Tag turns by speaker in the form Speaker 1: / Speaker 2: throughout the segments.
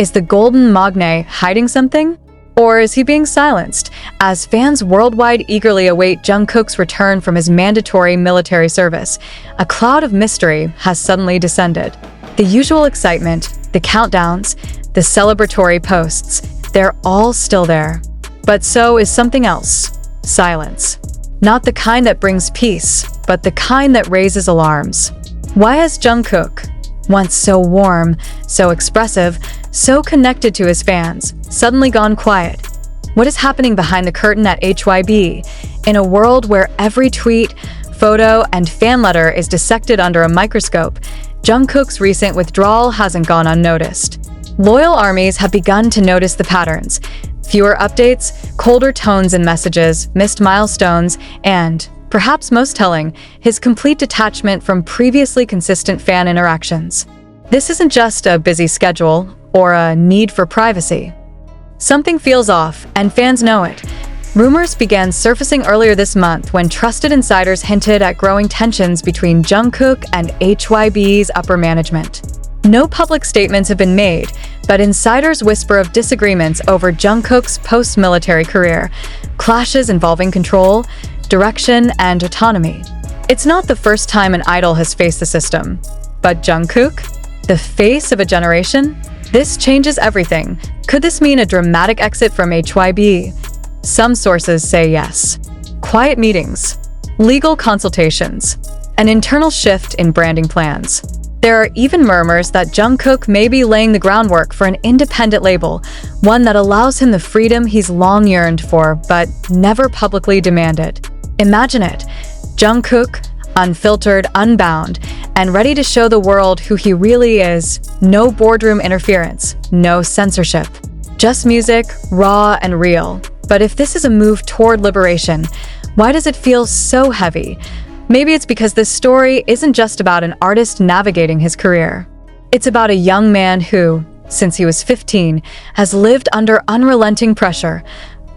Speaker 1: Is the golden magne hiding something? Or is he being silenced, as fans worldwide eagerly await Jungkook's return from his mandatory military service? A cloud of mystery has suddenly descended. The usual excitement, the countdowns, the celebratory posts, they're all still there. But so is something else. Silence. Not the kind that brings peace, but the kind that raises alarms. Why has Jungkook, once so warm, so expressive, so connected to his fans, suddenly gone quiet? What is happening behind the curtain at HYB, in a world where every tweet, photo, and fan letter is dissected under a microscope? Jungkook's recent withdrawal hasn't gone unnoticed. Loyal armies have begun to notice the patterns. Fewer updates, colder tones in messages, missed milestones, and, perhaps most telling, his complete detachment from previously consistent fan interactions. This isn't just a busy schedule or a need for privacy. Something feels off, and fans know it. Rumors began surfacing earlier this month when trusted insiders hinted at growing tensions between Jungkook and HYB's upper management. No public statements have been made, but insiders whisper of disagreements over Jungkook's post-military career, clashes involving control, direction, and autonomy. It's not the first time an idol has faced the system. But Jungkook? The face of a generation? This changes everything. Could this mean a dramatic exit from HYB? Some sources say yes. Quiet meetings, legal consultations, an internal shift in branding plans. There are even murmurs that Jungkook may be laying the groundwork for an independent label, one that allows him the freedom he's long yearned for but never publicly demanded. Imagine it, Jungkook, unfiltered, unbound, and ready to show the world who he really is. No boardroom interference, no censorship. Just music, raw and real. But if this is a move toward liberation, why does it feel so heavy? Maybe it's because this story isn't just about an artist navigating his career. It's about a young man who, since he was 15, has lived under unrelenting pressure,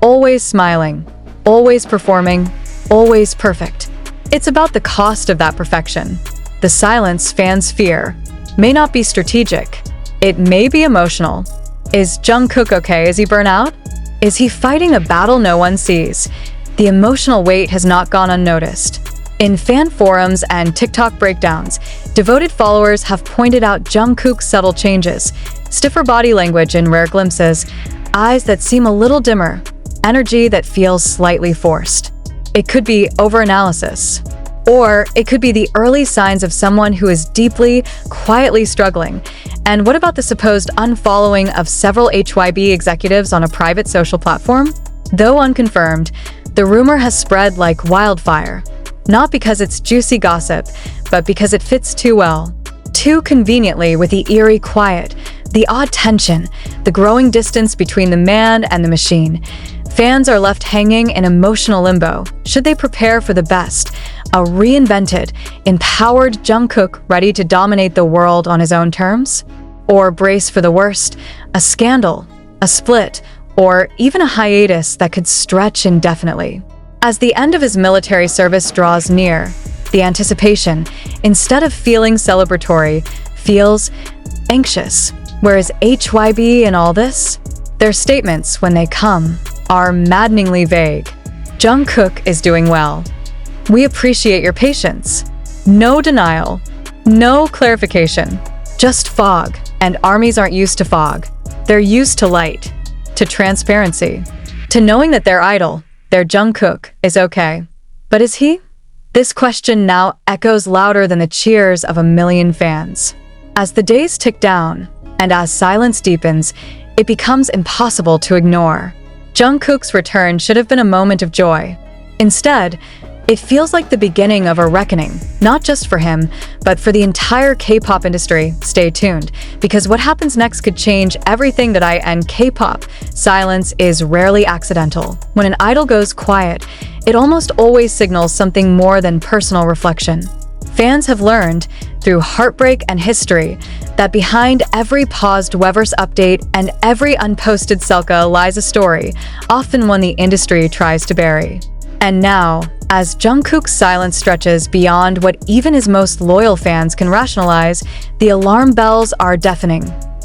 Speaker 1: always smiling, always performing, always perfect. It's about the cost of that perfection. The silence fans fear may not be strategic. It may be emotional. Is Jungkook okay? Is he burnt out? Is he fighting a battle no one sees? The emotional weight has not gone unnoticed. In fan forums and TikTok breakdowns, devoted followers have pointed out Jungkook's subtle changes, stiffer body language in rare glimpses, eyes that seem a little dimmer, energy that feels slightly forced. It could be overanalysis, or it could be the early signs of someone who is deeply, quietly struggling. And what about the supposed unfollowing of several HYB executives on a private social platform? Though unconfirmed, the rumor has spread like wildfire. Not because it's juicy gossip, but because it fits too well, too conveniently with the eerie quiet, the odd tension, the growing distance between the man and the machine. Fans are left hanging in emotional limbo. Should they prepare for the best, a reinvented, empowered Jungkook ready to dominate the world on his own terms? Or brace for the worst, a scandal, a split, or even a hiatus that could stretch indefinitely? As the end of his military service draws near, the anticipation, instead of feeling celebratory, feels anxious. Whereas HYB in all this? Their statements, when they come, are maddeningly vague. Jungkook is doing well. We appreciate your patience. No denial. No clarification. Just fog. And armies aren't used to fog. They're used to light, to transparency, to knowing that their idol, their Jungkook, is okay. But is he? This question now echoes louder than the cheers of a million fans. As the days tick down, and as silence deepens, it becomes impossible to ignore. Jungkook's return should have been a moment of joy. Instead, it feels like the beginning of a reckoning, not just for him, but for the entire K-pop industry. Stay tuned, because what happens next could change everything that and K-pop. Silence is rarely accidental. When an idol goes quiet, it almost always signals something more than personal reflection. Fans have learned, through heartbreak and history, that behind every paused Weverse update and every unposted Selka lies a story, often one the industry tries to bury. And now, as Jungkook's silence stretches beyond what even his most loyal fans can rationalize, the alarm bells are deafening.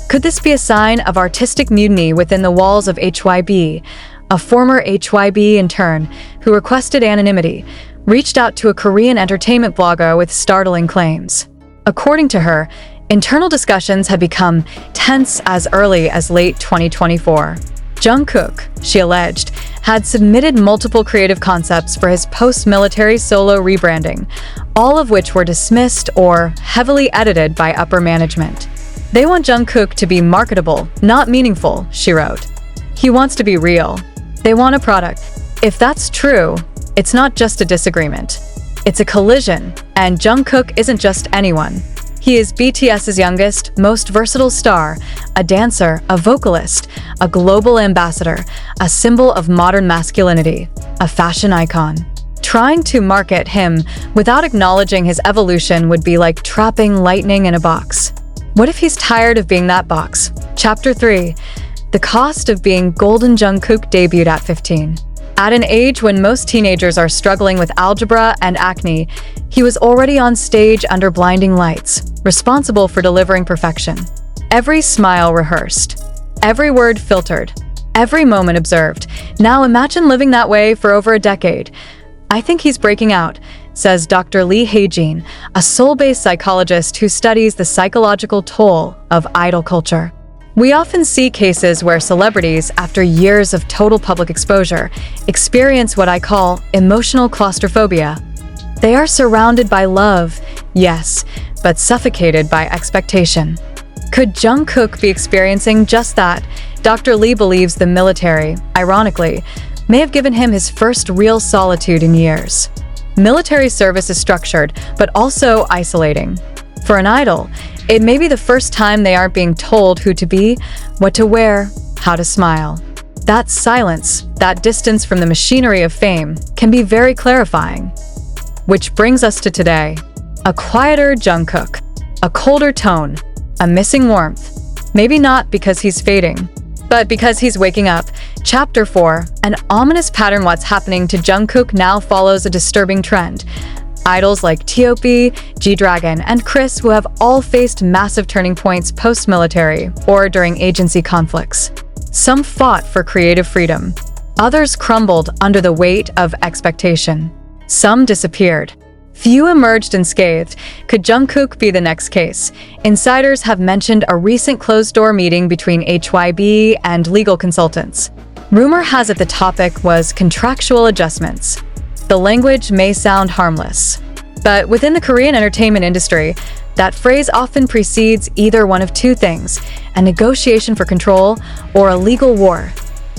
Speaker 1: Could this be a sign of artistic mutiny within the walls of HYB? A former HYB intern who requested anonymity reached out to a Korean entertainment blogger with startling claims. According to her, internal discussions had become tense as early as late 2024. Jungkook, she alleged, had submitted multiple creative concepts for his post-military solo rebranding, all of which were dismissed or heavily edited by upper management. They want Jungkook to be marketable, not meaningful, she wrote. He wants to be real. They want a product. If that's true, it's not just a disagreement. It's a collision, and Jungkook isn't just anyone. He is BTS's youngest, most versatile star, a dancer, a vocalist, a global ambassador, a symbol of modern masculinity, a fashion icon. Trying to market him without acknowledging his evolution would be like trapping lightning in a box. What if he's tired of being that box? Chapter 3. The cost of being Golden. Jungkook debuted at 15. At an age when most teenagers are struggling with algebra and acne, he was already on stage under blinding lights, responsible for delivering perfection. Every smile rehearsed, every word filtered, every moment observed. Now imagine living that way for over a decade. I think he's breaking out, says Dr. Lee Hae-jin, a Seoul-based psychologist who studies the psychological toll of idol culture. We often see cases where celebrities, after years of total public exposure, experience what I call emotional claustrophobia. They are surrounded by love, yes, but suffocated by expectation. Could Jungkook be experiencing just that? Dr. Lee believes the military, ironically, may have given him his first real solitude in years. Military service is structured, but also isolating. For an idol, it may be the first time they aren't being told who to be, what to wear, how to smile. That silence, that distance from the machinery of fame, can be very clarifying. Which brings us to today. A quieter Jungkook, a colder tone, a missing warmth. Maybe not because he's fading, but because he's waking up. Chapter 4. An ominous pattern. What's happening to Jungkook now follows a disturbing trend. Idols like T.O.P., G-Dragon, and Chris, who have all faced massive turning points post-military or during agency conflicts. Some fought for creative freedom. Others crumbled under the weight of expectation. Some disappeared. Few emerged unscathed. Could Jungkook be the next case? Insiders have mentioned a recent closed-door meeting between HYB and legal consultants. Rumor has it the topic was contractual adjustments. The language may sound harmless, but within the Korean entertainment industry, that phrase often precedes either one of two things: a negotiation for control or a legal war.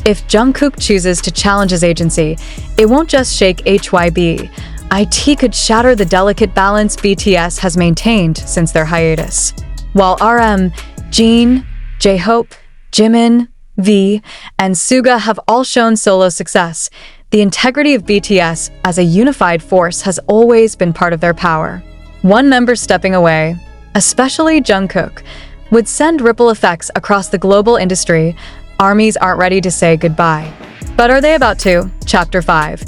Speaker 1: If Jungkook chooses to challenge his agency, it won't just shake HYB. IT could shatter the delicate balance BTS has maintained since their hiatus. While RM, Jin, J-Hope, Jimin, V, and Suga have all shown solo success, the integrity of BTS as a unified force has always been part of their power. One member stepping away, especially Jungkook, would send ripple effects across the global industry. Armies aren't ready to say goodbye. But are they about to? Chapter 5.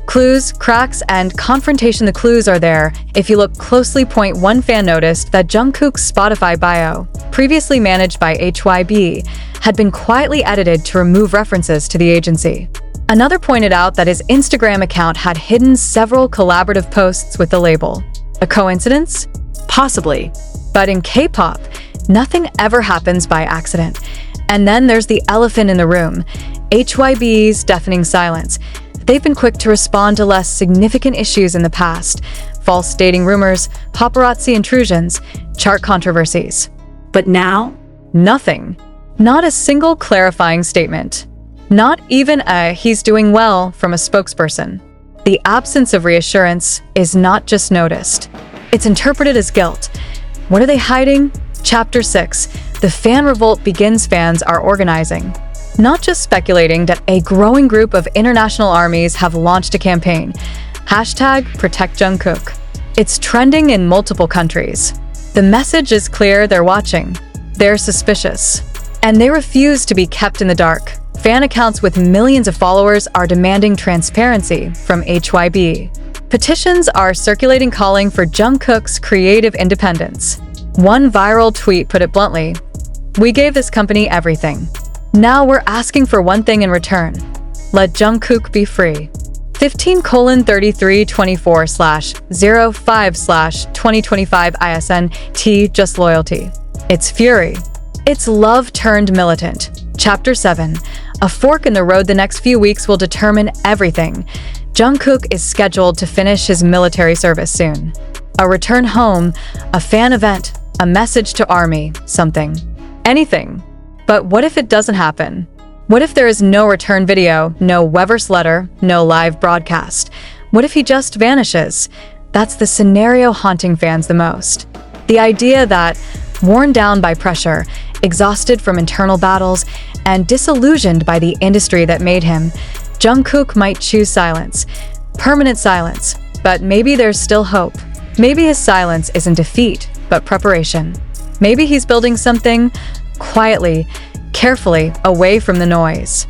Speaker 1: Clues, cracks, and confrontation. The clues are there. If you look closely, point one fan noticed that Jungkook's Spotify bio, previously managed by HYB, had been quietly edited to remove references to the agency. Another pointed out that his Instagram account had hidden several collaborative posts with the label. A coincidence? Possibly. But in K-pop, nothing ever happens by accident. And then there's the elephant in the room, HYB's deafening silence. They've been quick to respond to less significant issues in the past: false dating rumors, paparazzi intrusions, chart controversies. But now, nothing. Not a single clarifying statement. Not even a "he's doing well" from a spokesperson. The absence of reassurance is not just noticed. It's interpreted as guilt. What are they hiding? Chapter 6. The fan revolt begins. Fans are organizing. Not just speculating that a growing group of international armies have launched a campaign. #ProtectJungkook. It's trending in multiple countries. The message is clear: they're watching. They're suspicious. And they refuse to be kept in the dark. Fan accounts with millions of followers are demanding transparency from HYB. Petitions are circulating calling for Jungkook's creative independence. One viral tweet put it bluntly: We gave this company everything. Now we're asking for one thing in return. Let Jungkook be free. 15:3324/05/2025 ISN T just loyalty. It's fury. It's love turned militant. Chapter 7. A fork in the road. The next few weeks will determine everything. Jungkook is scheduled to finish his military service soon. A return home, a fan event, a message to army, something. Anything. But what if it doesn't happen? What if there is no return video, no Weverse letter, no live broadcast? What if he just vanishes? That's the scenario haunting fans the most. The idea that, worn down by pressure, exhausted from internal battles, and disillusioned by the industry that made him, Jungkook might choose silence. Permanent silence. But maybe there's still hope. Maybe his silence isn't defeat, but preparation. Maybe he's building something quietly, carefully, away from the noise.